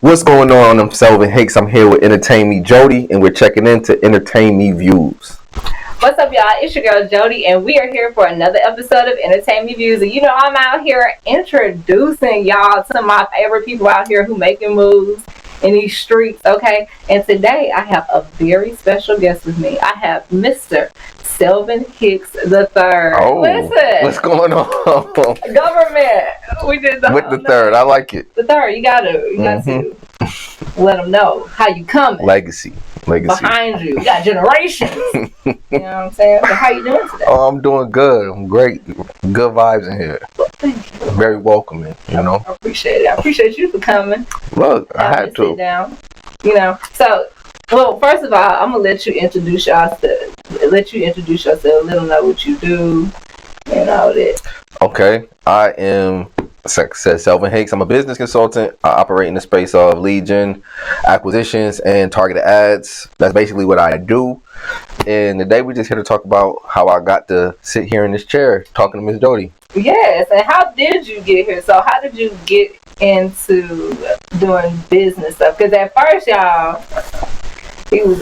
What's going on? I'm Selvin Hicks. I'm here with EntertainMe Jody, and we're checking into EntertainMe Viewz. What's up, y'all? It's your girl Jody, and we are here for another episode of EntertainMe Viewz. And you know, I'm out here introducing y'all to my favorite people out here who making moves in these streets, okay? And today I have a very special guest with me. I have Mr. Selvin Hicks the Third. Oh, listen, what's going on? Government. We did with the third. I like it. The third. You got to let them know how you coming. Legacy. Behind you. You got generations. You know what I'm saying? So how you doing today? Oh, I'm doing good. I'm great. Good vibes in here. Well, thank you. Very welcoming, you know. I appreciate it. I appreciate you for coming. Look, I had to. Sit down. You know. So, well, first of all, I'm gonna let you introduce yourself. Let them know what you do and all that. Okay, I am, as I said, Selvin Hicks. I'm a business consultant. I operate in the space of lead gen, acquisitions, and targeted ads. That's basically what I do. And today we're just here to talk about how I got to sit here in this chair talking to Miss Jody. Yes, and how did you get here? So how did you get into doing business stuff? Because at first, y'all, he was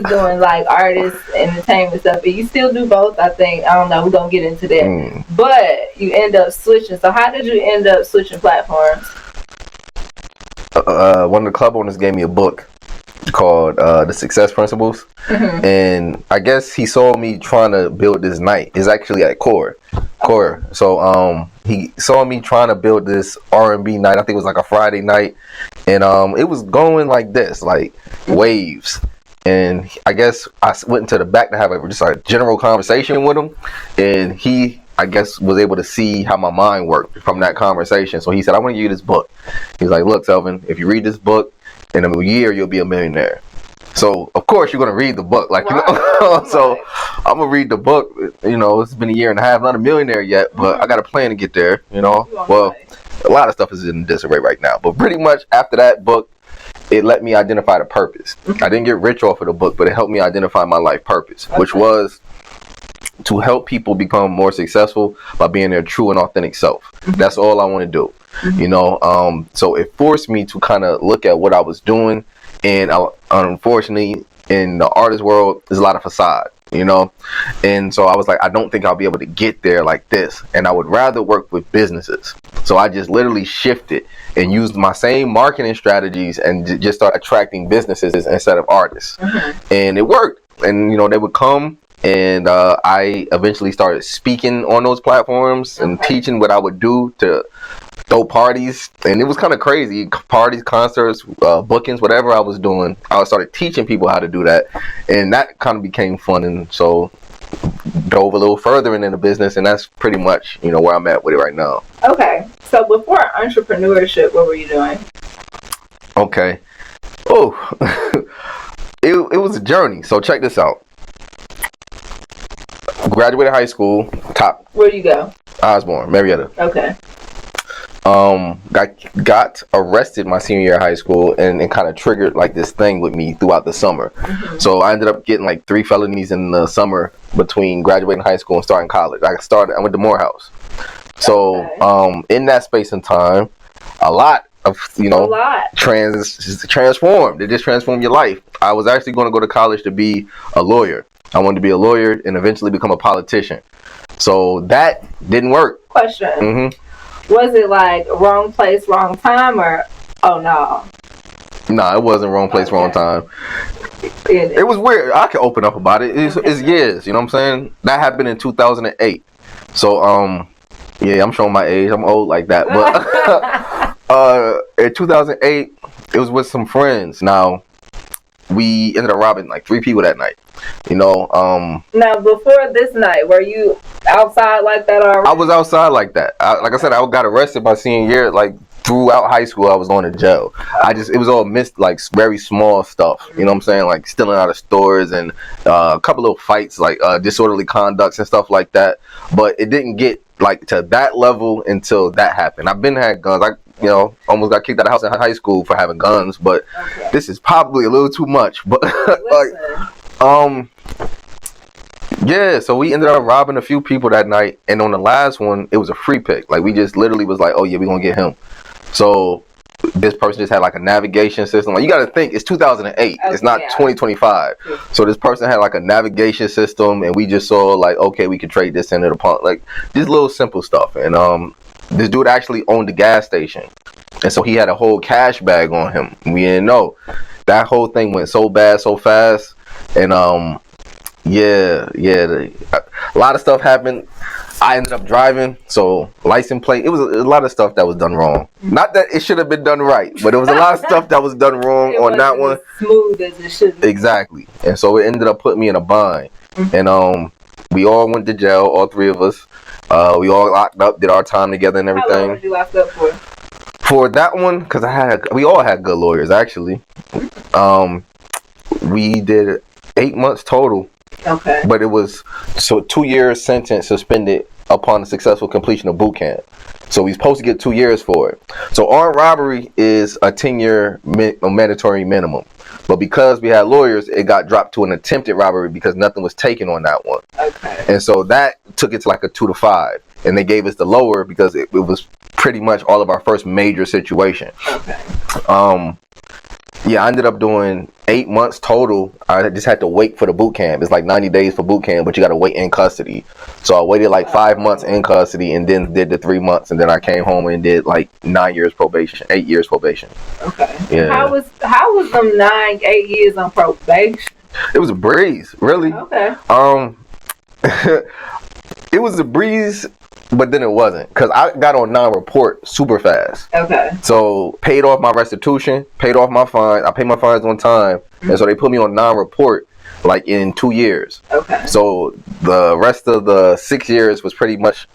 doing like artist entertainment stuff, and you still do both, I think. I don't know, we're gonna get into that. But you end up switching. So how did you end up switching platforms? One of the club owners gave me a book called The Success Principles, and I guess he saw me trying to build this night. It's actually at Core. So he saw me trying to build this R&B night. I think it was like a Friday night, and it was going like this, like waves. And I guess I went into the back to have just a general conversation with him, and he, I guess, was able to see how my mind worked from that conversation. So he said, I want to give you this book. He's like, look, Selvin, if you read this book, in a year you'll be a millionaire. So of course you're gonna read the book, like, you know. So I'm gonna read the book. You know, it's been a year and a half, not a millionaire yet, but I got a plan to get there. You know, well, a lot of stuff is in disarray right now, but pretty much after that book, it let me identify the purpose. I didn't get rich off of the book, but it helped me identify my life purpose, which was to help people become more successful by being their true and authentic self. That's all I want to do. You know, so it forced me to kind of look at what I was doing, and unfortunately in the artist world there's a lot of facade, you know, and so I was like, I don't think I'll be able to get there like this, and I would rather work with businesses. So I just literally shifted and used my same marketing strategies and just start attracting businesses instead of artists, and it worked. And you know, they would come, and I eventually started speaking on those platforms and teaching what I would do to throw parties, and it was kind of crazy. Parties, concerts, bookings, whatever I was doing, I started teaching people how to do that, and that kind of became fun, and so dove a little further into the business, and that's pretty much, you know, where I'm at with it right now. Okay, so before entrepreneurship, what were you doing? Okay, it was a journey. So check this out. Graduated high school, top. Where'd you go? Osborne, Marietta. Okay. Got arrested my senior year of high school, and kind of triggered like this thing with me throughout the summer. So I ended up getting like 3 felonies in the summer between graduating high school and starting college. I went to Morehouse. So in that space and time, a lot of, you know, transformed. It just transformed your life. I was actually going to go to college to be a lawyer. I wanted to be a lawyer and eventually become a politician. So that didn't work. Question. Was it like wrong place, wrong time, or no? No, it wasn't wrong place, wrong time. It was weird. I can open up about it. It's years, you know what I'm saying? That happened in 2008. So yeah, I'm showing my age. I'm old like that. But in 2008, it was with some friends. Now, we ended up robbing like 3 people that night. You know, now before this night, were you outside like that already? I was outside like that. Like I said, I got arrested my senior year. Like throughout high school, I was going to jail. It was all missed, like very small stuff. You know what I'm saying? Like stealing out of stores and a couple little fights, like disorderly conducts and stuff like that. But it didn't get like to that level until that happened. I've been had guns. You know, almost got kicked out of the house in high school for having guns, but this is probably a little too much. But yeah, so we ended up robbing a few people that night, and on the last one, it was a free pick. Like we just literally was like, oh yeah, we're gonna get him. So this person just had like a navigation system. Like, you got to think, it's 2008. Okay, it's not 2025. So this person had like a navigation system, and we just saw like, okay, we could trade this into the pump, like this little simple stuff. And this dude actually owned the gas station, and so he had a whole cash bag on him. We didn't know. That whole thing went so bad, so fast, and a lot of stuff happened. I ended up driving, so license plate. It was a lot of stuff that was done wrong. Not that it should have been done right, but it was a lot of stuff that was done wrong on that one. Smooth as it should be. Exactly, and so it ended up putting me in a bind. And we all went to jail, all three of us. We all locked up, did our time together and everything. How long were you locked up for? For that one, because we all had good lawyers actually. We did 8 months total. Okay. But it was 2 years sentence suspended upon the successful completion of boot camp. So we're supposed to get 2 years for it. So armed robbery is a 10-year mandatory minimum. But because we had lawyers, it got dropped to an attempted robbery because nothing was taken on that one. Okay. And so that took it to like a 2 to 5. And they gave us the lower because it was pretty much all of our first major situation. Okay. Yeah, I ended up doing 8 months total. I just had to wait for the boot camp. It's like 90 days for boot camp, but you got to wait in custody. So I waited like 5 months in custody and then did the 3 months. And then I came home and did like 9 years probation, 8 years probation. Okay. Yeah. How was them 8 years on probation? It was a breeze, really. Okay. It was a breeze, but then it wasn't, because I got on non-report super fast. Okay. So paid off my restitution, paid off my fines. I paid my fines on time, and so they put me on non-report like in 2 years. Okay. So the rest of the 6 years was pretty much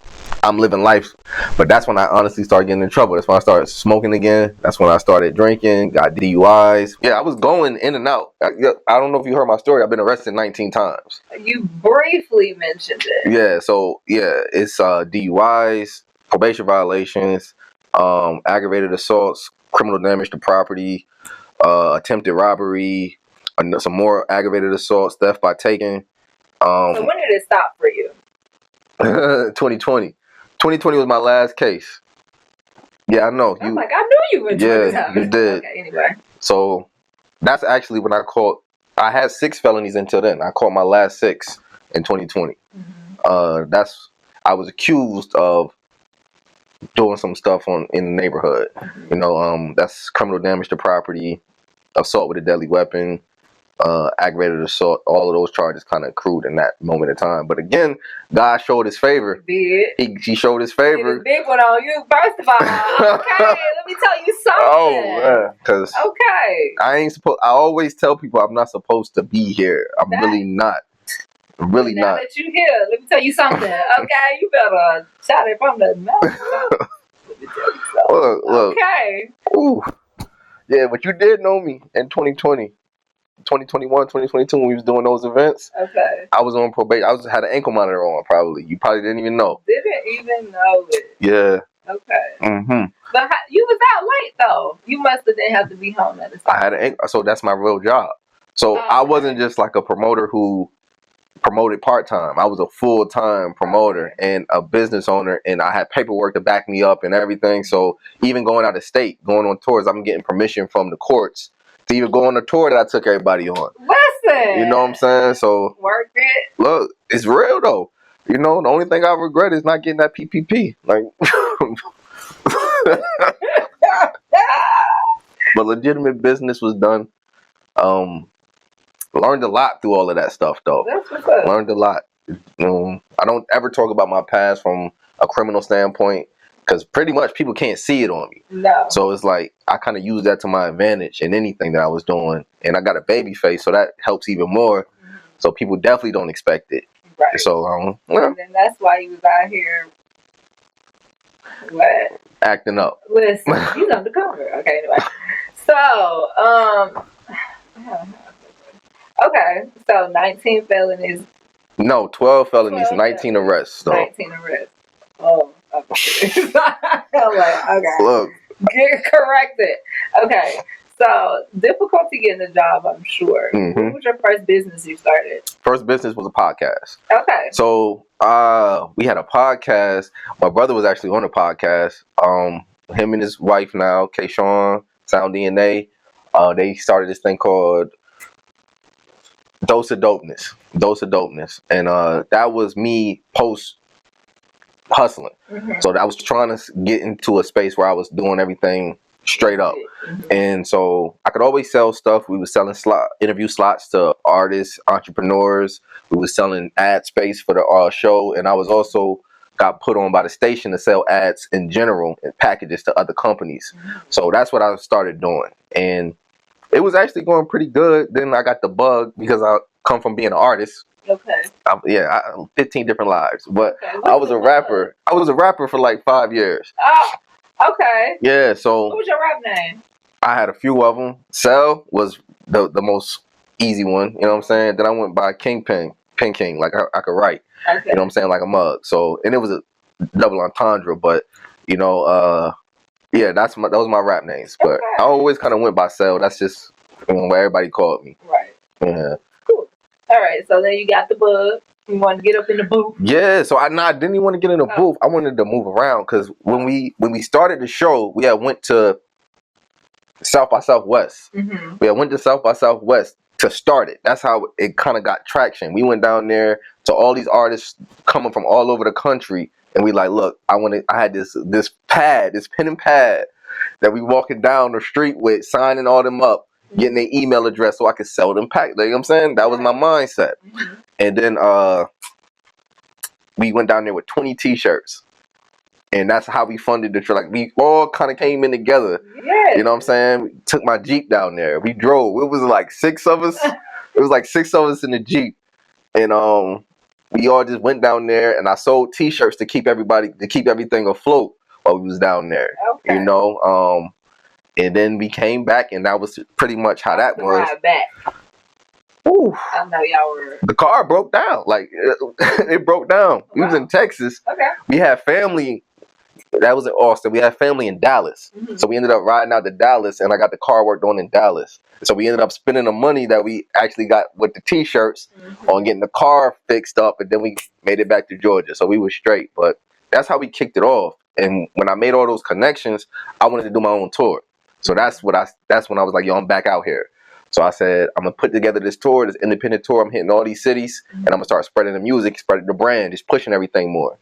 I'm living life. But that's when I honestly started getting in trouble. That's when I started smoking again. That's when I started drinking, got DUIs. Yeah, I was going in and out. I don't know if you heard my story. I've been arrested 19 times. You briefly mentioned it. Yeah, so yeah, it's DUIs, probation violations, aggravated assaults, criminal damage to property, attempted robbery, some more aggravated assaults, theft by taking. So when did it stop for you? 2020. 2020 was my last case. Yeah, I know. I knew you were doing Yeah, you did. Okay, anyway. So that's actually when I caught. I had 6 felonies until then. I caught my last 6 in 2020. I was accused of doing some stuff in the neighborhood. You know, that's criminal damage to property, assault with a deadly weapon, aggravated assault. All of those charges kind of accrued in that moment in time. But again, God showed his favor. He showed his favor. He big one on you, first of all. Okay, let me tell you something. Oh, man. Because okay. I always tell people I'm not supposed to be here. I'm really not. I'm really now not. that you here, let me tell you something. Okay, you better shout it from the mouth. Let me tell you something. Look. Okay. Ooh. Yeah, but you did know me in 2020. 2021, 2022, when we was doing those events. Okay. I was on probation. I had an ankle monitor on, probably. You probably didn't even know. Didn't even know it. Yeah. Okay. But you was out late, though. You must have didn't have to be home at the time. I had an ankle, so that's my real job. So I wasn't just like a promoter who promoted part-time. I was a full-time promoter and a business owner, and I had paperwork to back me up and everything. So even going out of state, going on tours, I'm getting permission from the courts to even go on the tour that I took everybody on. Listen. You know what I'm saying? So worth it. Look, it's real though. You know, the only thing I regret is not getting that PPP. Like, but legitimate business was done. Learned a lot through all of that stuff though. That's what's up. Learned a lot. I don't ever talk about my past from a criminal standpoint, because pretty much people can't see it on me. No. So it's like I kind of use that to my advantage in anything that I was doing. And I got a baby face, so that helps even more. So people definitely don't expect it. Right. So and then that's why you was out here acting up. Listen, he's undercover. Okay, anyway. So, okay, so 19 felonies. No, 12 felonies, 19 arrests. So. 19 arrests. Oh, okay. I'm like, okay. Look. Get corrected. Okay. So, difficulty getting a job, I'm sure. What was your first business you started? First business was a podcast. Okay. So, we had a podcast. My brother was actually on the podcast. him and his wife now, Kayshawn, Sound DNA, they started this thing called Dose of Dopeness. Dose of Dopeness. And that was me post hustling. So I was trying to get into a space where I was doing everything straight up. And so I could always sell stuff. We were selling interview slots to artists, entrepreneurs. We were selling ad space for the show. And I was also got put on by the station to sell ads in general and packages to other companies. So that's what I started doing. And it was actually going pretty good. Then I got the bug because I come from being an artist. Okay. 15 different lives. But I was a rapper. I was a rapper for like 5 years. Oh, okay. Yeah, so. What was your rap name? I had a few of them. Cell was the most easy one. You know what I'm saying? Then I went by Kingpin, Pen King. Like I could write. Okay. You know what I'm saying? Like a mug. So, and it was a double entendre. But, you know, yeah, those was my rap names. But okay. I always kind of went by Cell. That's just what everybody called me. Right. Yeah. Cool. All right. So then you got the bug. You wanted to get up in the booth. Yeah. So I didn't even want to get in the booth. I wanted to move around because when we started the show, we had went to South by Southwest. We had went to South by Southwest to start it. That's how it kind of got traction. We went down there to all these artists coming from all over the country. And we like, look, I had this pen and pad that we walking down the street with, signing all them up, getting their email address so I could sell them pack. You know what I'm saying? That was my mindset. And then we went down there with 20 t-shirts. And that's how we funded the trip. Like we all kind of came in together. Yeah. You know what I'm saying? We took my Jeep down there. We drove. It was like 6 of us. It was like 6 of us in the Jeep. And we all just went down there, and I sold t-shirts to keep everything afloat while we was down there. Okay. You know, and then we came back, and that was pretty much how that was. Back. Ooh. I know y'all were. The car broke down. Like it broke down. We was in Texas. Okay. We had family. That was in Austin. We had family in Dallas. So we ended up riding out to Dallas, and I got the car worked on in Dallas. So we ended up spending the money that we actually got with the t-shirts on getting the car fixed up, and then we made it back to Georgia. So we were straight. But that's how we kicked it off. And when I made all those connections, I wanted to do my own tour. So that's when I was like, yo, I'm back out here. So I said, I'm going to put together this tour, this independent tour. I'm hitting all these cities, and I'm going to start spreading the music, spreading the brand, just pushing everything more.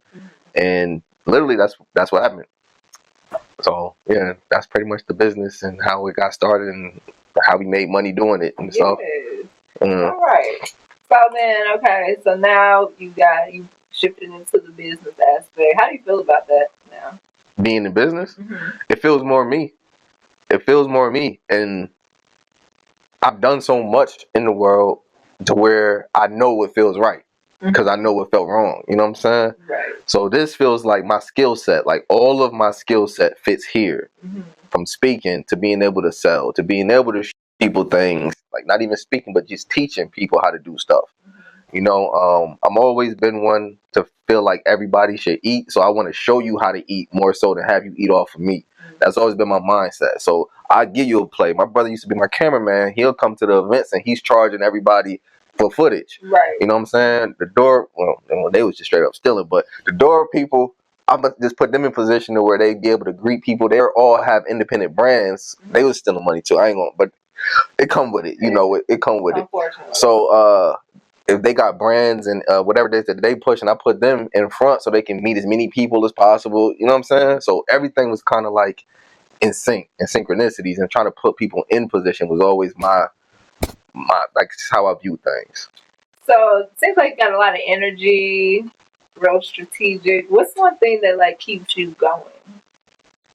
And literally, that's what happened. So yeah, that's pretty much the business and how it got started and how we made money doing it and stuff. All right. So then, okay, so now you shifted into the business aspect. How do you feel about that now? Being in business, it feels more me. It feels more me, and I've done so much in the world to where I know what feels right. Because I know what felt wrong. You know what I'm saying? Right. So this feels like my skill set. Like all of my skill set fits here. From speaking to being able to sell to being able to show people things. Like not even speaking, but just teaching people how to do stuff. You know, I'm always been one to feel like everybody should eat. So I want to show you how to eat more so than have you eat off of me. That's always been my mindset. So I give you a play. My brother used to be my cameraman. He'll come to the events and he's charging everybody for footage. Right. You know what I'm saying? The door, well, they was just straight up stealing, but the door people, I'm gonna just put them in position to where they be able to greet people. They all have independent brands. They was stealing money too. I ain't gonna, but it come with it. You know, it come with it. So if they got brands and whatever it is that they push, and I put them in front so they can meet as many people as possible. You know what I'm saying? So everything was kind of like in sync and synchronicities, and trying to put people in position was always my like how I view things. So it seems like you got a lot of energy, real strategic. What's one thing that like keeps you going?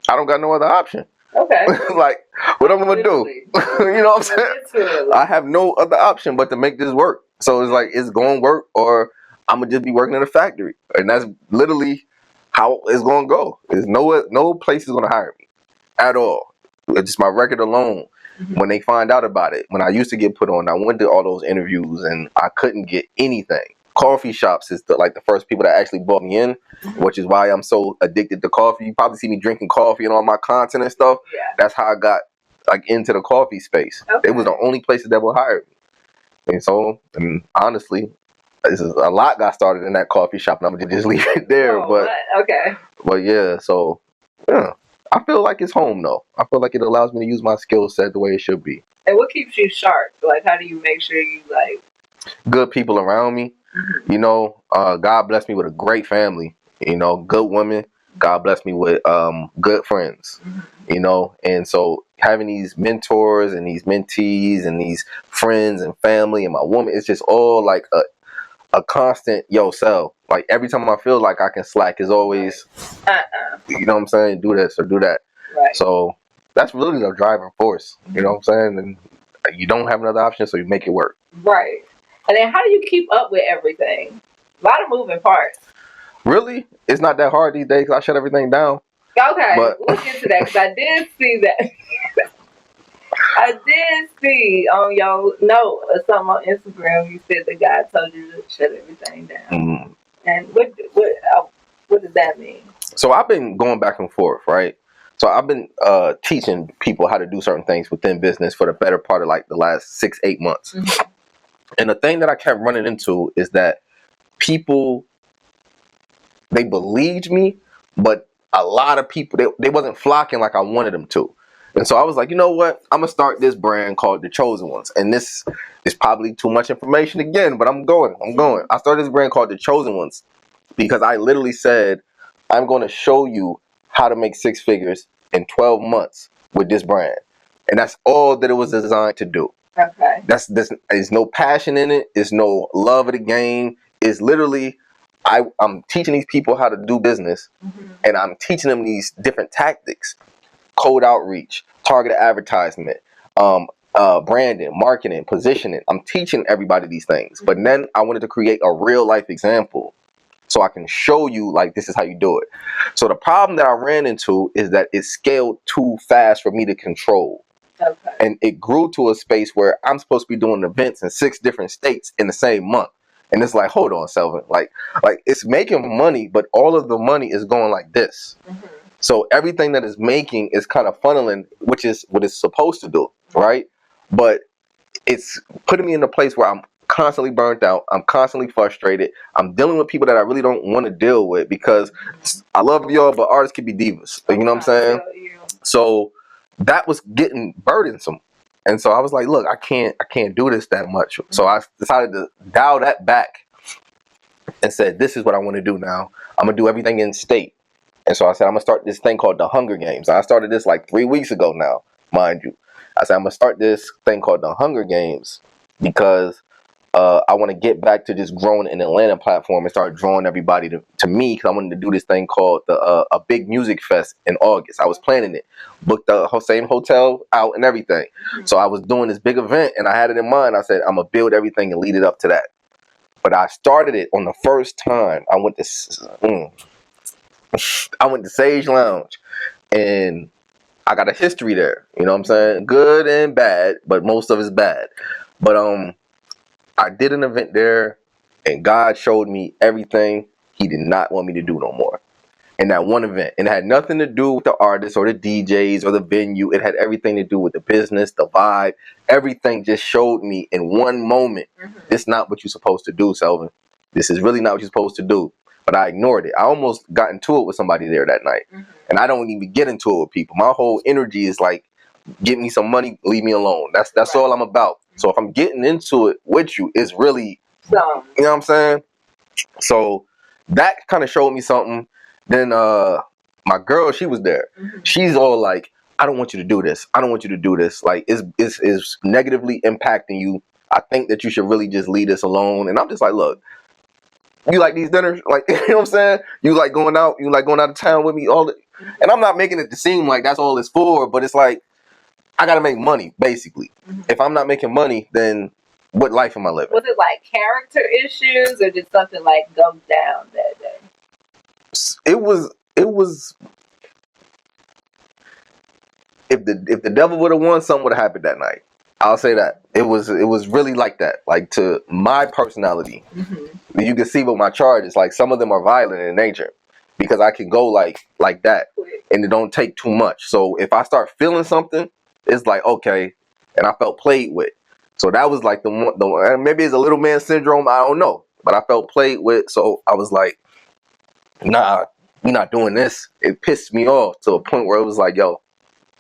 I don't got no other option. Okay. Like what I'm gonna do? You know what I'm saying? Literally. I have no other option but to make this work. So it's like it's gonna work, or I'm gonna just be working in a factory, and that's literally how it's gonna go. There's no place is gonna hire me at all. It's just my record alone. When they find out about it, when I used to get put on, I went to all those interviews and I couldn't get anything. Coffee shops is the first people that actually brought me in, which is why I'm so addicted to coffee. You probably see me drinking coffee and all my content and stuff. Yeah. That's how I got like into the coffee space. Okay. It was the only places that would hire me. And so, honestly, a lot got started in that coffee shop, and I'm gonna just leave it there. But yeah, so yeah. I feel like it's home though. I feel like it allows me to use my skill set the way it should be. And what keeps you sharp? Like, how do you make sure you like good people around me? You know, God bless me with a great family. You know, good women. God bless me with good friends. You know, and so having these mentors and these mentees and these friends and family and my woman, it's just all like a constant yourself. Like every time I feel like I can slack is always, you know what I'm saying, do this or do that. Right. So that's really the driving force. You know what I'm saying? And you don't have another option, so you make it work. Right. And then how do you keep up with everything? A lot of moving parts. Really? It's not that hard these days. I shut everything down. Okay, But we'll get to that because I did see that. I did see on your note or something on Instagram, you said the guy told you to shut everything down. And what does that mean? So I've been going back and forth, right? So I've been teaching people how to do certain things within business for the better part of like the last 6-8 months. And the thing that I kept running into is that people, they believed me, but a lot of people, they wasn't flocking like I wanted them to. And so I was like, you know what? I'm going to start this brand called The Chosen Ones. And this is probably too much information again, but I'm going. I started this brand called The Chosen Ones because I literally said, I'm going to show you how to make 6 figures in 12 months with this brand. And that's all that it was designed to do. Okay. There's no passion in it. There's no love of the game. It's literally, I'm teaching these people how to do business, and I'm teaching them these different tactics: cold outreach, targeted advertisement, branding, marketing, positioning. I'm teaching everybody these things. But then I wanted to create a real life example so I can show you, like, this is how you do it. So the problem that I ran into is that it scaled too fast for me to control. Okay. And it grew to a space where I'm supposed to be doing events in 6 different states in the same month. And it's like, hold on, Selvin. Like it's making money, but all of the money is going like this. So everything that is making is kind of funneling, which is what it's supposed to do, right? But it's putting me in a place where I'm constantly burnt out. I'm constantly frustrated. I'm dealing with people that I really don't want to deal with because I love y'all, but artists can be divas. You know what I'm saying? So that was getting burdensome. And so I was like, look, I can't do this that much. So I decided to dial that back and said, this is what I want to do now. I'm going to do everything in state. And so I said, I'm going to start this thing called the Hunger Games. I started this like 3 weeks ago now, mind you. I said, I'm going to start this thing called the Hunger Games because I want to get back to just growing an Atlanta platform and start drawing everybody to me, because I wanted to do this thing called a big music fest in August. I was planning it, booked the same hotel out and everything. So I was doing this big event and I had it in mind. I said, I'm going to build everything and lead it up to that. But I started it on the first time. I went to Sage Lounge and I got a history there. You know what I'm saying? Good and bad, but most of it's bad. But I did an event there, and God showed me everything He did not want me to do no more in that one event. And it had nothing to do with the artists or the DJs or the venue. It had everything to do with the business, the vibe. Everything just showed me in one moment, this is not what you're supposed to do, Selvin. This is really not what you're supposed to do. But I ignored it. I almost got into it with somebody there that night. And I don't even get into it with people. My whole energy is like, get me some money, leave me alone. That's all I'm about. So if I'm getting into it with you, it's really, you know what I'm saying? So that kind of showed me something. Then my girl, she was there. She's all like, I don't want you to do this. I don't want you to do this. Like, it's negatively impacting you. I think that you should really just leave this alone. And I'm just like, look, you like these dinners? Like, you know what I'm saying? You like going out of town with me and I'm not making it to seem like that's all it's for, but it's like, I got to make money, basically. If I'm not making money, then what life am I living? Was it like character issues or did something like go down that day? It was if the devil would have won, something would have happened that night. I'll say that. It was really like that. Like, to my personality. You can see with my chart, it's like some of them are violent in nature because I can go like that and it don't take too much. So if I start feeling something, it's like, okay, and I felt played with. So that was like the one, maybe it's a little man syndrome, I don't know. But I felt played with, so I was like, nah, we're not doing this. It pissed me off to a point where it was like, yo,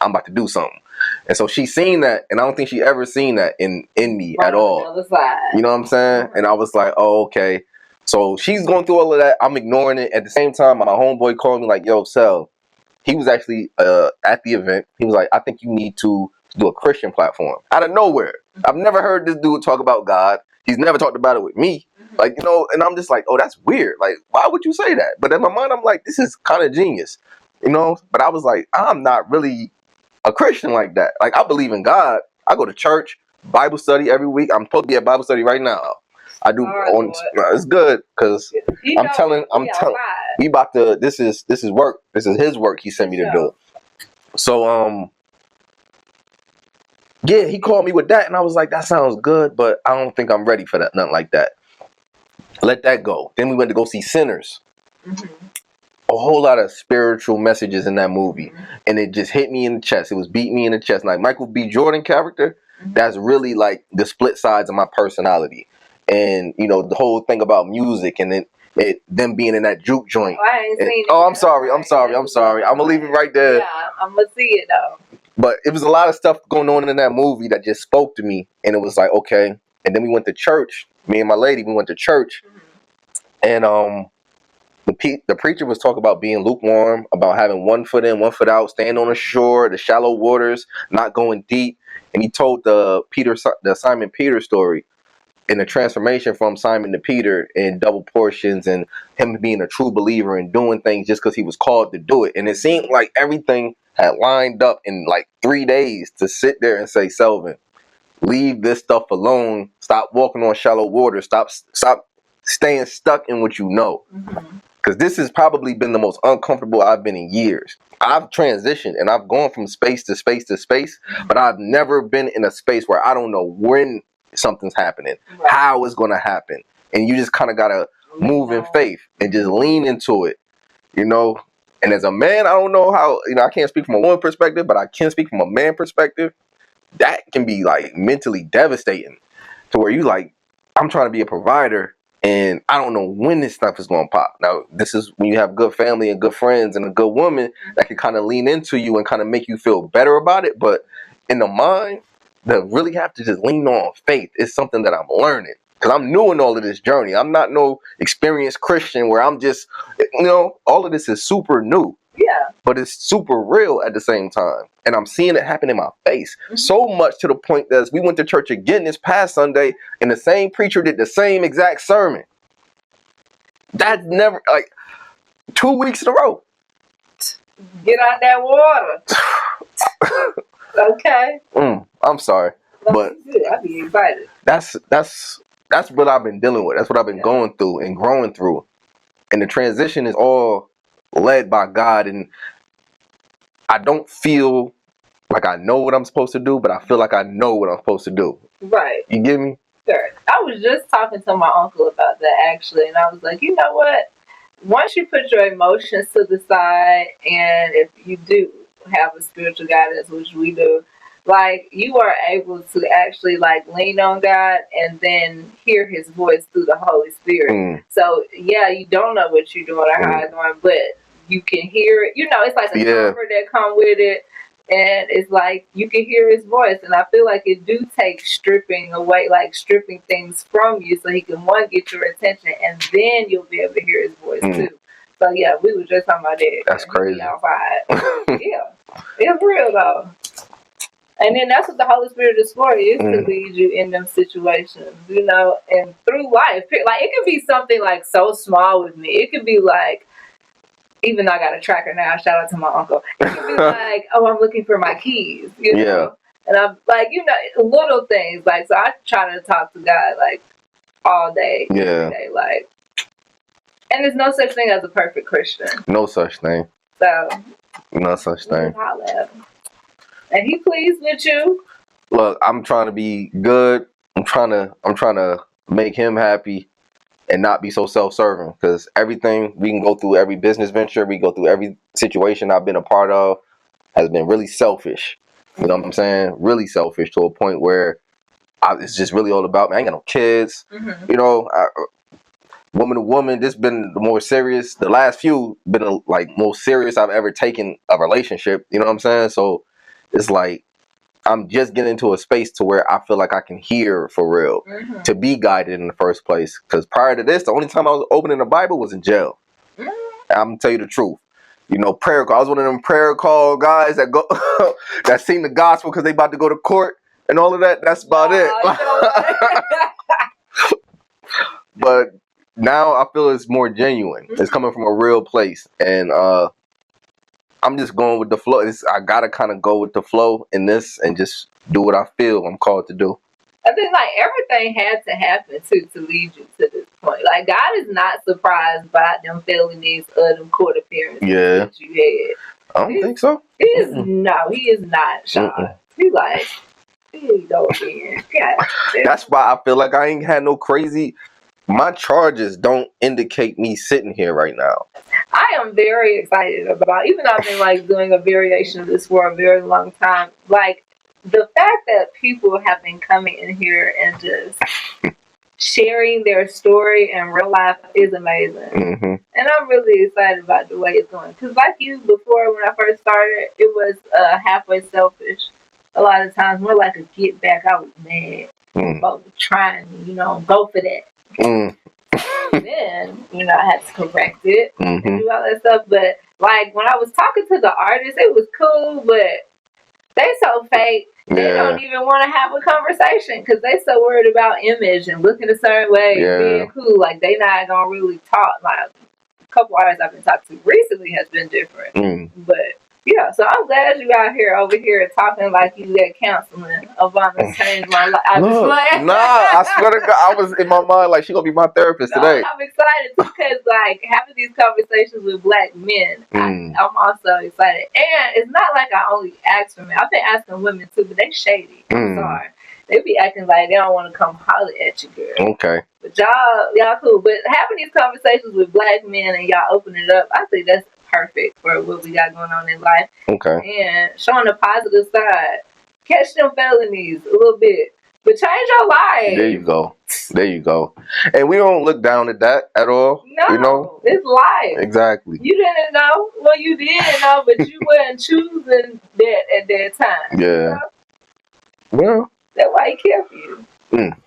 I'm about to do something. And so she seen that, and I don't think she ever seen that in me at all. On the other side. You know what I'm saying? And I was like, oh, okay. So she's going through all of that. I'm ignoring it. At the same time, my homeboy called me like, yo, Sel. He was actually at the event. He was like, I think you need to do a Christian platform. Out of nowhere. I've never heard this dude talk about God. He's never talked about it with me. Like, you know, and I'm just like, oh, that's weird. Like, why would you say that? But in my mind, I'm like, this is kind of genius. You know? But I was like, I'm not really a Christian like that. Like, I believe in God. I go to church, Bible study every week. I'm supposed to be at Bible study right now. I do. It's good because I'm telling. We about to. This is work. This is his work. He sent me to do. So yeah, he called me with that, and I was like, that sounds good, but I don't think I'm ready for that. Nothing like that. Let that go. Then we went to go see Sinners. A whole lot of spiritual messages in that movie, and it just hit me in the chest. It was beating me in the chest. Like Michael B. Jordan character, that's really like the split sides of my personality. And you know, the whole thing about music and then them being in that juke joint. I ain't seen it. Oh, I'm sorry. I'm gonna leave it right there. Yeah, I'm gonna see it though. But it was a lot of stuff going on in that movie that just spoke to me, and it was like, okay. And then we went to church. Me and my lady, we went to church, and the preacher was talking about being lukewarm, about having 1 foot in, 1 foot out, staying on the shore, the shallow waters, not going deep. And he told the Simon Peter story in the transformation from Simon to Peter in double portions, and him being a true believer and doing things just because he was called to do it. And it seemed like everything had lined up in like 3 days to sit there and say, Selvin, leave this stuff alone. Stop walking on shallow water. Stop staying stuck in what you know. Because this has probably been the most uncomfortable I've been in years. I've transitioned and I've gone from space to space to space, but I've never been in a space where I don't know when something's happening, how it's going to happen. And you just kind of got to move in faith and just lean into it, you know. And as a man, I don't know how, you know, I can't speak from a woman perspective, but I can speak from a man perspective. That can be like mentally devastating to where you like, I'm trying to be a provider and I don't know when this stuff is going to pop. Now, this is when you have good family and good friends and a good woman that can kind of lean into you and kind of make you feel better about it. But in the mind, to really have to just lean on faith is something that I'm learning. Because I'm new in all of this journey. I'm not no experienced Christian where I'm just, you know, all of this is super new. Yeah. But it's super real at the same time. And I'm seeing it happen in my face. So much to the point that we went to church again this past Sunday and the same preacher did the same exact sermon. That's never, like, 2 weeks in a row. Get out that water. Okay. I'm sorry. But I'll be excited. That's what I've been dealing with. That's what I've been going through and growing through. And the transition is all led by God, and I don't feel like I know what I'm supposed to do, but I feel like I know what I'm supposed to do. Right. You get me? Sure. I was just talking to my uncle about that actually, and I was like, you know what? Once you put your emotions to the side, and if you do have a spiritual guidance, which we do, like, you are able to actually like lean on God and then hear his voice through the Holy Spirit. So yeah, you don't know what you're doing or how it's going, but you can hear it. You know, it's like a comfort that come with it, and it's like you can hear his voice. And I feel like it do take stripping away, like stripping things from you, so he can get your attention, and then you'll be able to hear his voice too. So yeah, we were just talking about that. That's crazy. Yeah, it's real though. And then that's what the Holy Spirit is for, is to lead you in them situations, you know, and through life. Like, it could be something like so small with me. It could be like, even though I got a tracker now, shout out to my uncle. It could be like, oh, I'm looking for my keys, you know. And I'm like, you know, little things. Like, so I try to talk to God like all day, every day, like. And there's no such thing as a perfect Christian. No such thing. So. No such thing. And he pleased with you. Look, I'm trying to be good. I'm trying to make him happy and not be so self-serving, because everything we can go through, every business venture, we go through every situation I've been a part of has been really selfish. You know what I'm saying? Really selfish to a point where it's just really all about me. I ain't got no kids. You know, woman to woman, this been the more serious. The last few been like most serious I've ever taken a relationship. You know what I'm saying? So it's like I'm just getting into a space to where I feel like I can hear for real to be guided in the first place. Because prior to this, the only time I was opening the Bible was in jail. I'm gonna tell you the truth. You know, prayer call. I was one of them prayer call guys that go that sing the gospel because they about to go to court and all of that. That's about it. But now I feel it's more genuine. It's coming from a real place, and I'm just going with the flow. I gotta kind of go with the flow in this and just do what I feel I'm called to do. I think like everything had to happen to lead you to this point. Like God is not surprised by them felonies or them court appearances that you had. I don't think so. He is not shocked. He like, here you go again. That's why I feel like I ain't had no crazy. My charges don't indicate me sitting here right now. I am very excited about, even though I've been like doing a variation of this for a very long time, like the fact that people have been coming in here and just sharing their story in real life is amazing. And I'm really excited about the way it's going. Because like you, before when I first started, it was halfway selfish. A lot of times more like a get back. I was mad about trying to, go for that. Then, I had to correct it and do all that stuff. But like when I was talking to the artists, it was cool, but they so fake. They don't even want to have a conversation because they so worried about image and looking a certain way and being cool. Like they not gonna really talk. Like a couple artists I've been talking to recently has been different. But yeah, so I'm glad you out here over here talking like you get counseling. Obama changed my life. I swear to God, I was in my mind like she gonna be my therapist today. I'm excited because like having these conversations with black men, I'm also excited. And it's not like I only ask for men. I've been asking women too, but they shady. I'm sorry. They be acting like they don't want to come holler at you, girl. Okay. But y'all cool. But having these conversations with black men and y'all open it up, I think that's perfect for what we got going on in life. Okay. And showing the positive side. Catch them felonies a little bit. But change your life. There you go. And we don't look down at that at all. No, it's life. Exactly. You didn't know. Well, you did know, but you weren't choosing that at that time. Yeah. Well. That's why he kept you.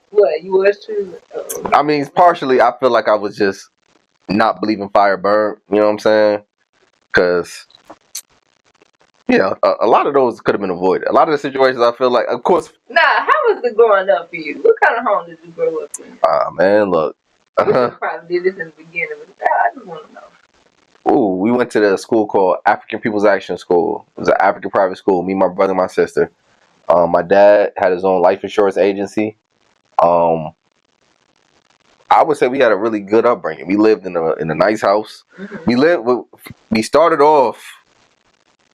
What, you was choosing? I mean, partially, I feel like I was just not believing fire burn. You know what I'm saying? Because, a lot of those could have been avoided. A lot of the situations I feel like, of course. Nah, how was it growing up for you? What kind of home did you grow up in? Man, look. You probably did this in the beginning, but I just want to know. Ooh, we went to the school called African People's Action School. It was an African private school. Me, my brother, and my sister. My dad had his own life insurance agency. I would say we had a really good upbringing. We lived in a nice house. We started off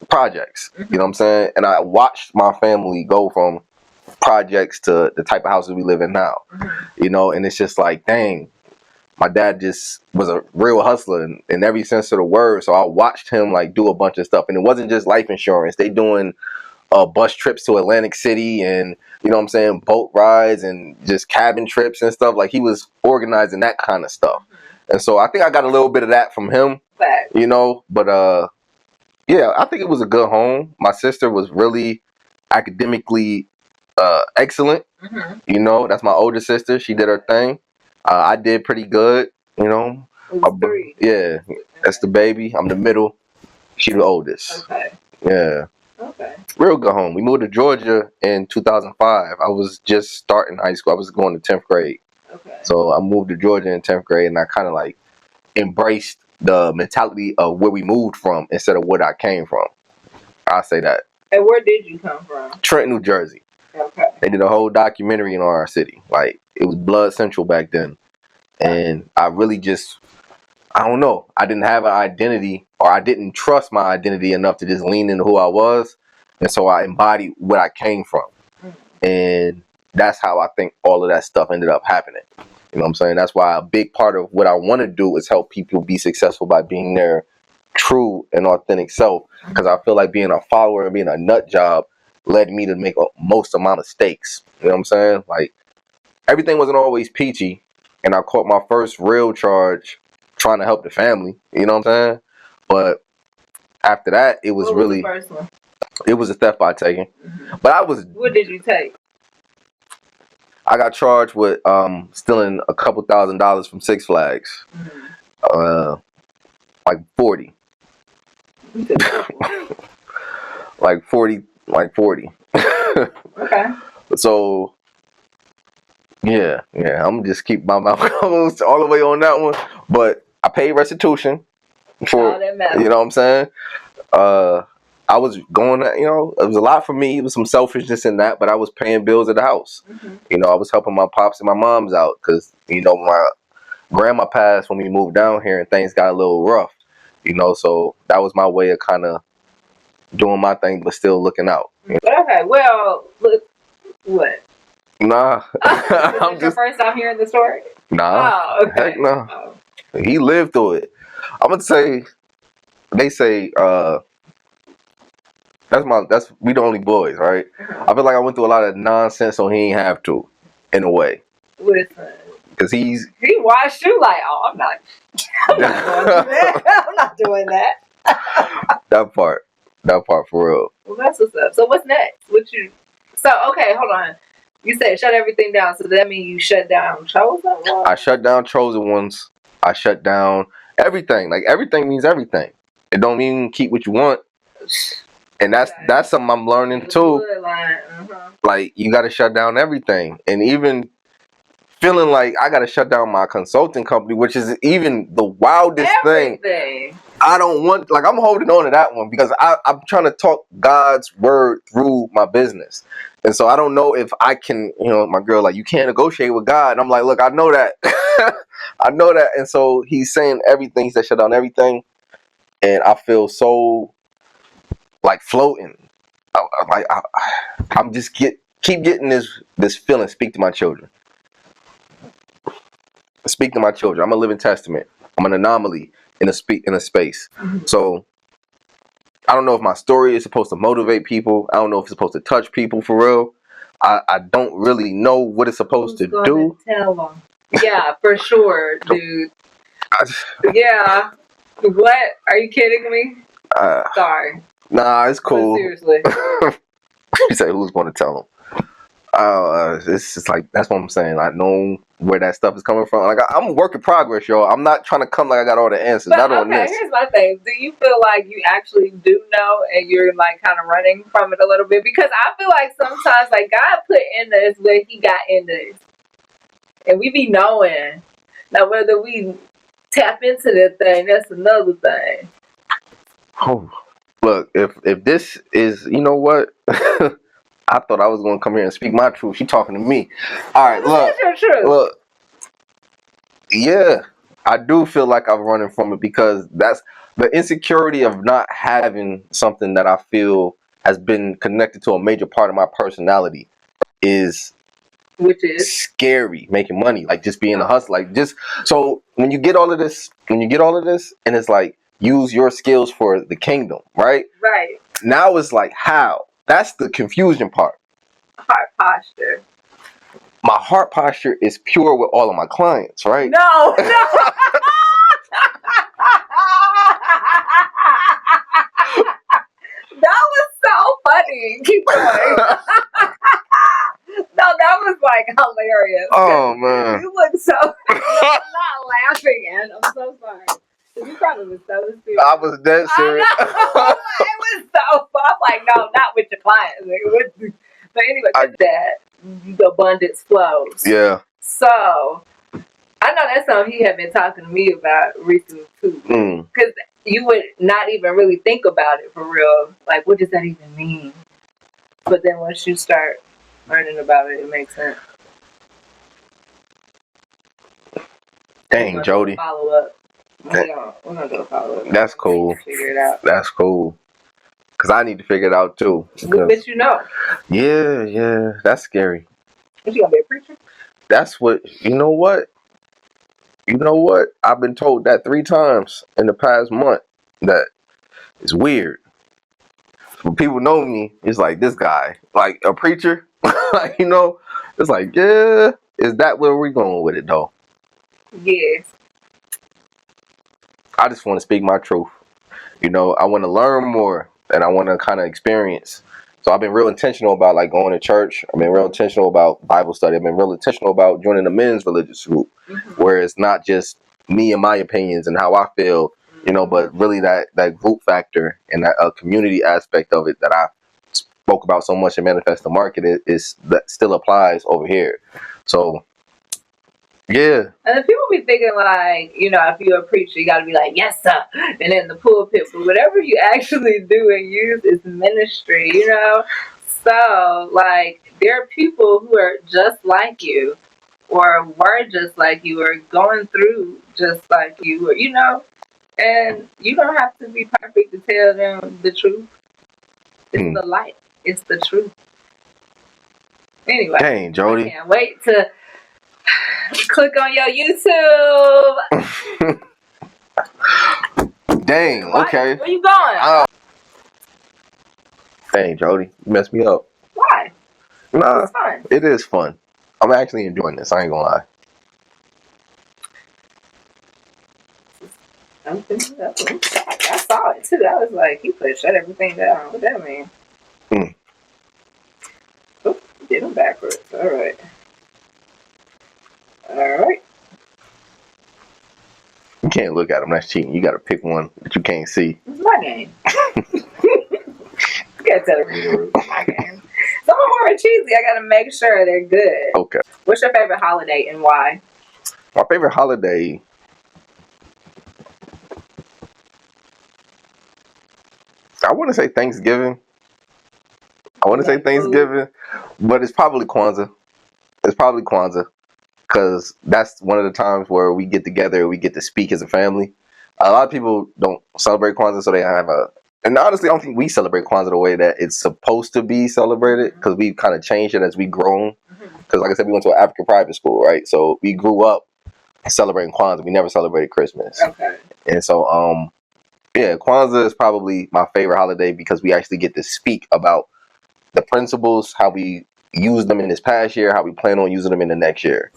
projects. You know what I'm saying? And I watched my family go from projects to the type of houses we live in now. And it's just like, dang, my dad just was a real hustler in every sense of the word. So I watched him like do a bunch of stuff, and it wasn't just life insurance. They doing bus trips to Atlantic City and, boat rides and just cabin trips and stuff. Like he was organizing that kind of stuff. And so I think I got a little bit of that from him, but I think it was a good home. My sister was really academically excellent. That's my older sister. She did her thing. I did pretty good, Three. Yeah, that's the baby. I'm the middle. She the oldest. Okay. Yeah. Okay. Real good home. We moved to Georgia in 2005. I was just starting high school. I was going to 10th grade. Okay. So I moved to Georgia in 10th grade, and I kind of like embraced the mentality of where we moved from instead of where I came from. I'll say that. And where did you come from? Trenton, New Jersey. Okay. They did a whole documentary in our city. Like, it was Blood Central back then. And I really just, I don't know. I didn't have an identity, or I didn't trust my identity enough to just lean into who I was. And so I embodied what I came from. And that's how I think all of that stuff ended up happening. You know what I'm saying? That's why a big part of what I want to do is help people be successful by being their true and authentic self. Because I feel like being a follower and being a nut job led me to make most of my mistakes. You know what I'm saying? Like, everything wasn't always peachy. and I caught my first real charge trying to help the family. You know what I'm saying? But after that, it was, what really the first one? It was a theft by taking. But What did you take? I got charged with stealing a couple $1,000s from Six Flags. Like 40. like 40. Okay. So yeah, I'm gonna just keep my mouth closed all the way on that one. But I paid restitution for, you know what I'm saying? I was going, you know, it was a lot for me. It was some selfishness in that, but I was paying bills at the house. You know, I was helping my pops and my moms out because, you know, my grandma passed when we moved down here and things got a little rough, you know, so that was my way of kind of doing my thing, but still looking out. You know? Okay, well, look, what? Nah. I'm just your first time hearing the story? Nah. Oh, okay. Heck no. Oh. He lived through it. I'm gonna say, they say, we the only boys, right? I feel like I went through a lot of nonsense, so he ain't have to, in a way. Listen. Because he watched you like, oh, I'm not going to do that. I'm not doing that. That part for real. Well, that's what's up. So what's next? Okay, hold on. You said shut everything down. So does that mean you shut down Chosen Ones? I shut down Chosen Ones. I shut down everything. Like, everything means everything. It don't mean keep what you want. And that's something I'm learning too. Like, you got to shut down everything. And even feeling like I got to shut down my consulting company, which is even the wildest thing. I don't want, like, I'm holding on to that one because I'm trying to talk God's word through my business. And so I don't know if I can, you know, my girl, like, you can't negotiate with God. And I'm like, look, I know that. I know that. And so he's saying everything. He said shut down everything. And I feel so, like, floating. I'm just keep getting this feeling. Speak to my children. Speak to my children. I'm a living testament. I'm an anomaly in a space. So I don't know if my story is supposed to motivate people. I don't know if it's supposed to touch people for real. I don't really know what it's supposed to do. Tell them. Yeah, for sure, dude. Yeah. What? Are you kidding me? Sorry. Nah, it's cool. But seriously. You say who's going to tell them? It's just like, that's what I'm saying. I know where that stuff is coming from. Like, I'm a work in progress, y'all. I'm not trying to come like I got all the answers. But okay, here's my thing. Do you feel like you actually do know and you're like kind of running from it a little bit? Because I feel like sometimes, like, God put in us what he got in us. And we be knowing. Now, whether we tap into that thing, that's another thing. Oh, look, if this is, you know what? I thought I was going to come here and speak my truth. She talking to me. All right, look. That's your truth. Look. Yeah, I do feel like I'm running from it because that's the insecurity of not having something that I feel has been connected to a major part of my personality which is scary. Making money, like just being a hustler, like just so when you get all of this, and it's like use your skills for the kingdom, right? Right. Now it's like how. That's the confusion part. Heart posture. My heart posture is pure with all of my clients, right? No. That was so funny. Keep going. No, that was like hilarious. Oh man. You look so I'm not laughing, and I'm so sorry. You probably was so serious. I was dead serious. It was so fun. I'm like, no, not with your clients. But anyway, that the abundance flows. Yeah. So I know that's something he had been talking to me about recently too. Because you would not even really think about it for real. Like, what does that even mean? But then once you start learning about it, it makes sense. Dang, Jody. Follow up. We're gonna do a follow up. That's cool. Figure it out. That's cool. Cause I need to figure it out too. But you know. Yeah. That's scary. Is you gonna be a preacher? That's what. You know what? I've been told that 3 times in the past month. That is weird. When people know me, it's like this guy, like a preacher. Like, you know, it's like, yeah. Is that where we going with it though? Yes. I just want to speak my truth. You know, I want to learn more and I want to kind of experience. So I've been real intentional about like going to church. I've been real intentional about Bible study. I've been real intentional about joining the men's religious group, where it's not just me and my opinions and how I feel, you know, but really that group factor and that community aspect of it that I spoke about so much in Manifest the Market is that still applies over here. So yeah. And then people be thinking like, you know, if you're a preacher, you got to be like, yes, sir, and in the pulpit. But whatever you actually do and use is ministry, you know? So, like, there are people who are just like you or were just like you or going through just like you, or, you know? And you don't have to be perfect to tell them the truth. It's the light. It's the truth. Anyway. Dang, Jody. I can't wait to click on your YouTube. Dang, okay. Where you going? Dang, Jody. You messed me up. Why? Nah, it's fun. It is fun. I'm actually enjoying this. I ain't gonna lie. I saw it too. I was like, you could shut everything down. What that mean? Oh, did them backwards. All right. You can't look at them. That's cheating. You got to pick one that you can't see. It's my game. You gotta tell them it's my game. Some of them are cheesy. I gotta make sure they're good. Okay. What's your favorite holiday and why? My favorite holiday. I want to say Thanksgiving. But it's probably Kwanzaa. It's probably Kwanzaa. Because that's one of the times where we get together and we get to speak as a family. A lot of people don't celebrate Kwanzaa, so they have and honestly, I don't think we celebrate Kwanzaa the way that it's supposed to be celebrated, because we've kind of changed it as we grown. Because like I said, we went to an African private school, right? So we grew up celebrating Kwanzaa. We never celebrated Christmas. Okay. And so, yeah, Kwanzaa is probably my favorite holiday because we actually get to speak about the principles, how we use them in this past year, how we plan on using them in the next year.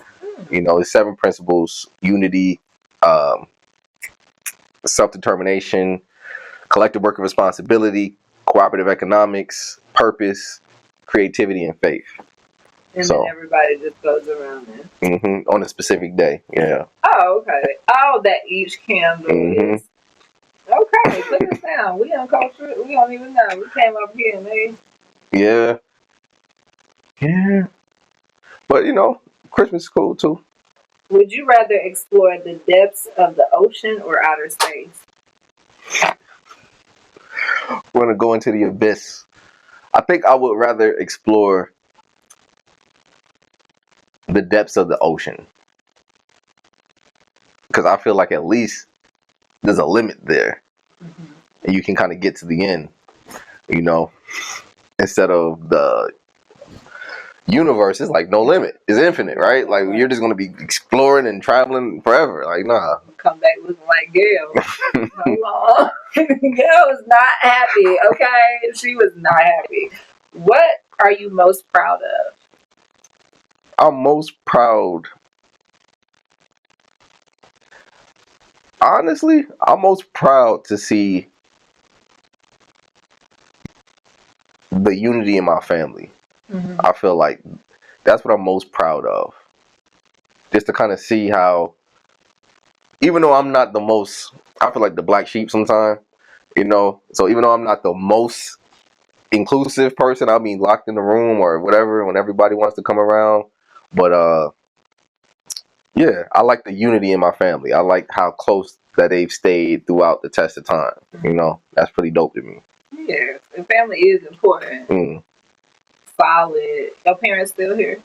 You know, it's 7 principles: unity, self-determination, collective work of responsibility, cooperative economics, purpose, creativity, and faith. And then everybody just goes around it. On a specific day, yeah. Oh, okay. Oh, that each candle is. Okay, put this down. We on culture. We don't even know. We came up here and they. Yeah. Yeah. But, you know, Christmas is cool, too. Would you rather explore the depths of the ocean or outer space? We're going to go into the abyss. I think I would rather explore the depths of the ocean. Because I feel like at least there's a limit there. And you can kind of get to the end, you know, instead of the universe is like no limit. It's infinite, right? Like you're just going to be exploring and traveling forever. Like, nah. Come back looking like Gail. Hold on. Gail was not happy, okay? She was not happy. What are you most proud of? I'm most proud. Honestly, I'm most proud to see the unity in my family. I feel like that's what I'm most proud of. Just to kind of see how, even though I'm not the most, I feel like the black sheep sometimes, you know, so even though I'm not the most inclusive person, I'll be locked in the room or whatever when everybody wants to come around. But yeah, I like the unity in my family. I like how close that they've stayed throughout the test of time. You know, that's pretty dope to me. Yeah, and family is important. Solid. Your parents still here?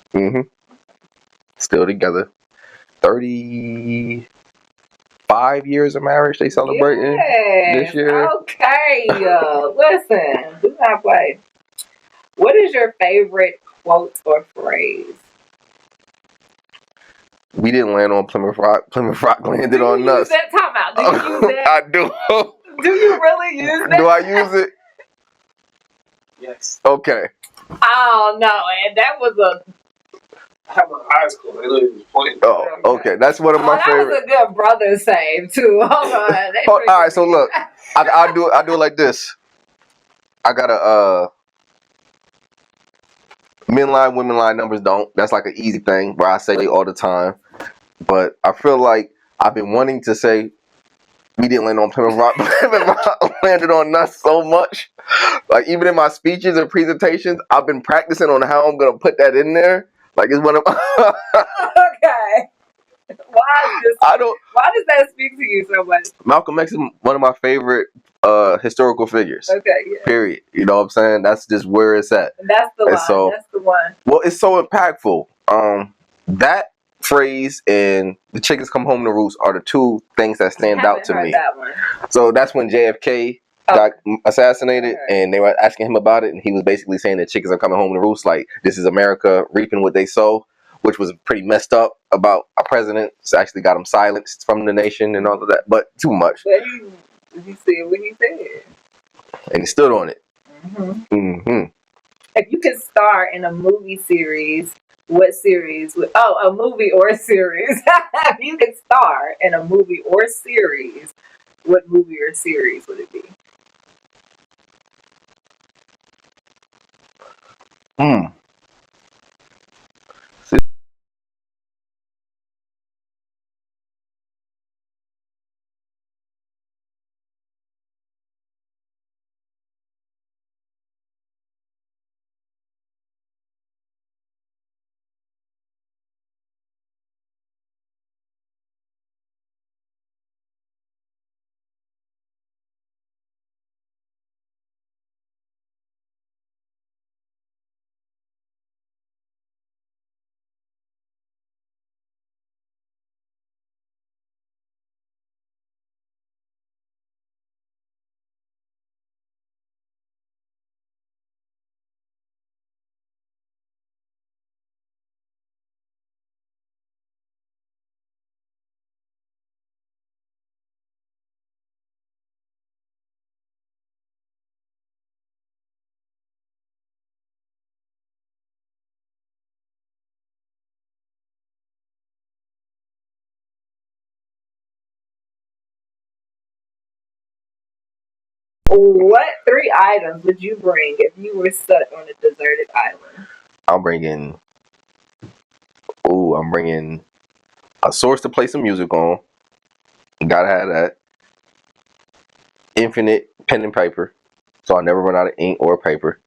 Still together. 35 years of marriage they celebrating this year. Okay. Listen, do not play. What is your favorite quote or phrase? We didn't land on Plymouth Rock. Plymouth Rock landed on us. Do you use that? Time out. Do you use that? I do. Do you really use that? Do I use it? Yes. Okay. Oh no, and that was I have my eyes closed. I literally was pointing. Oh, okay. That's one of my favorite. That was a good brother save too. Hold on. All right, so look, I do it like this. I got a men lie, women lie, numbers don't. That's like an easy thing where I say it all the time. But I feel like I've been wanting to say we didn't land on Plymouth Rock, but Plymouth Rock landed on us so much. Like even in my speeches and presentations, I've been practicing on how I'm gonna put that in there. Like it's one of okay. Why does that speak to you so much? Malcolm X is one of my favorite historical figures. Okay, yeah. Period. You know what I'm saying? That's just where it's at. That's the one. So, that's the one. Well, it's so impactful. That phrase and the chickens come home to roost are the two things that stand out to me. That one. So that's when JFK got assassinated, and they were asking him about it, and he was basically saying that chickens are coming home to roost. Like this is America reaping what they sow, which was pretty messed up about a president. It's actually got him silenced from the nation and all of that, but too much. But he said what he said, and he stood on it. If you could star in a movie series, what series would? Oh, a movie or a series. If you could star in a movie or series, what movie or series would it be? What 3 items would you bring if you were stuck on a deserted island? I'm bringing a source to play some music on. Gotta have that. Infinite pen and paper, so I never run out of ink or paper.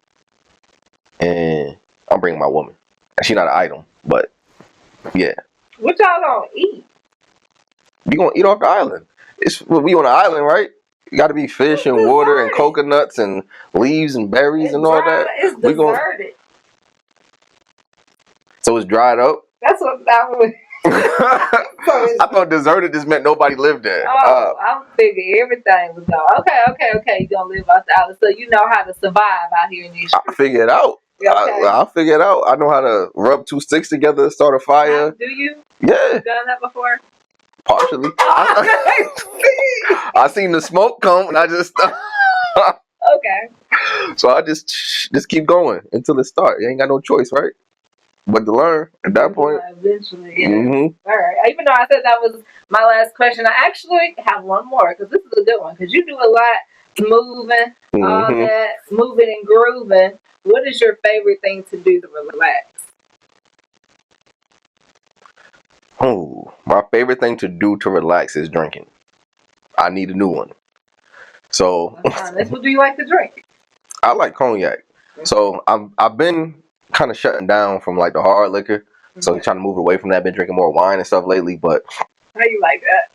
And I'm bringing my woman. She's not an item, but yeah. What y'all gonna eat? We gonna eat off the island. We on an island, right? You got to be fish and water and coconuts and leaves and berries and all that. It's deserted. So it's dried up? That's what that was. I thought deserted just meant nobody lived there. Oh, I'm thinking everything was gone. Okay. You gonna live off the island, so you know how to survive out here in these streets. I figure it out. Okay. I'll figure it out. I know how to rub 2 sticks together, start a fire. Do you? Yeah. You done that before? Partially. I seen the smoke come and I just okay. So I just keep going until it starts. You ain't got no choice, right? But to learn at that point. Eventually, yeah. All right. Even though I said that was my last question, I actually have one more because this is a good one. Because you do a lot moving, all that, moving and grooving. What is your favorite thing to do to relax? Oh, my favorite thing to do to relax is drinking. I need a new one. So, what do you like to drink? I like cognac. So I've been kind of shutting down from like the hard liquor. So I'm trying to move away from that. Been drinking more wine and stuff lately, but how you like that?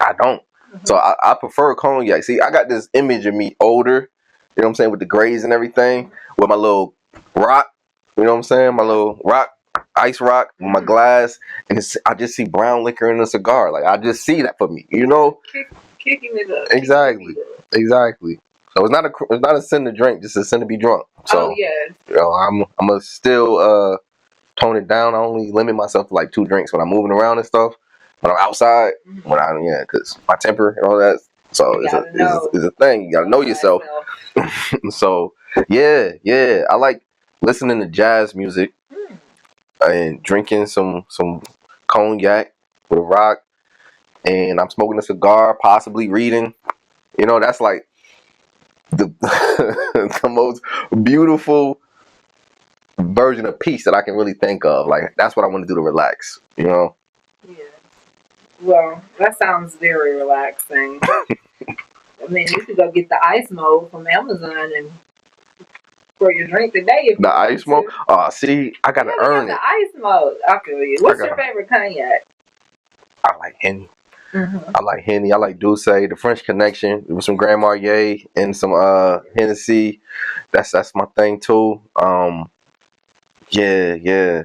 I don't. So I prefer cognac. See, I got this image of me older, you know what I'm saying, with the grays and everything, with my little rock, you know what I'm saying, my little rock, ice rock, with my glass, and I just see brown liquor in a cigar. Like I just see that for me, you know. Kicking it up. Exactly. So it's not a sin to drink, just a sin to be drunk. So you know, I'm gonna still tone it down. I only limit myself to like 2 drinks when I'm moving around and stuff. When I'm outside, because my temper and all that. So it's a thing. You gotta know yourself. So yeah, I like listening to jazz music. and drinking some cognac with a rock, and I'm smoking a cigar, possibly reading. You know, that's like the the most beautiful version of peace that I can really think of. Like, that's what I want to do to relax, you know? Yeah. Well, that sounds very relaxing. I mean, you could go get the ice mold from Amazon and for your drink today. If The ice mold? See, I gotta earn it. The ice mold. I feel you. What's your favorite cognac? I like Henny. I like Henny. I like Douce, the French Connection with some Grand Marnier and some Hennessy. That's my thing too. Yeah.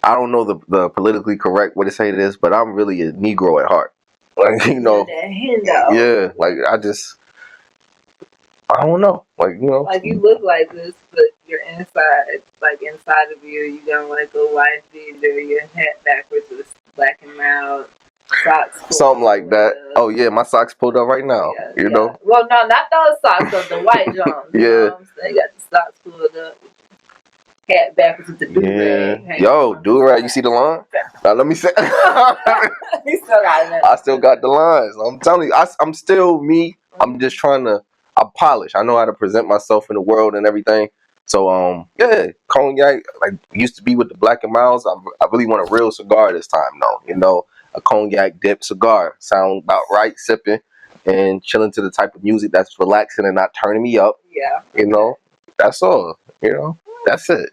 I don't know the politically correct way to say this, but I'm really a Negro at heart. Like, you know. Yeah, like I don't know. Like, you know. Like, you look like this, but you're inside, like inside of you got like a white beater, your hat backwards with black and mild. Socks something like that. Oh yeah, my socks pulled up right now. You know. Well, no, not those socks, but the white Johns. Yeah. You know what I'm saying? Got the socks pulled up. Hat backwards with the do-rag. Yeah. Yo, do-rag, you see the line? Now let me say. You still got it. I still got the lines. I'm telling you, I'm still me. I'm just trying to. I polish. I know how to present myself in the world and everything. So yeah, cognac like used to be with the Black and Milds. I really want a real cigar this time though. You know. A cognac dip cigar sound about right, sipping and chilling to the type of music that's relaxing and not turning me up. Yeah, you know, that's all. You know, that's it.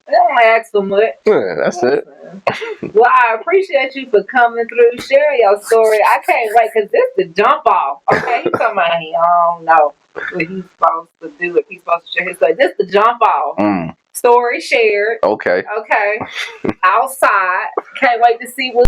I don't ask for much. Yeah, that's it. Well, I appreciate you for coming through, sharing your story. I can't wait because this is the jump off. Okay, he's talking about I don't know what he's supposed to do if he's supposed to share his story. This is the jump off. Story shared. Okay. Outside. Can't wait to see what.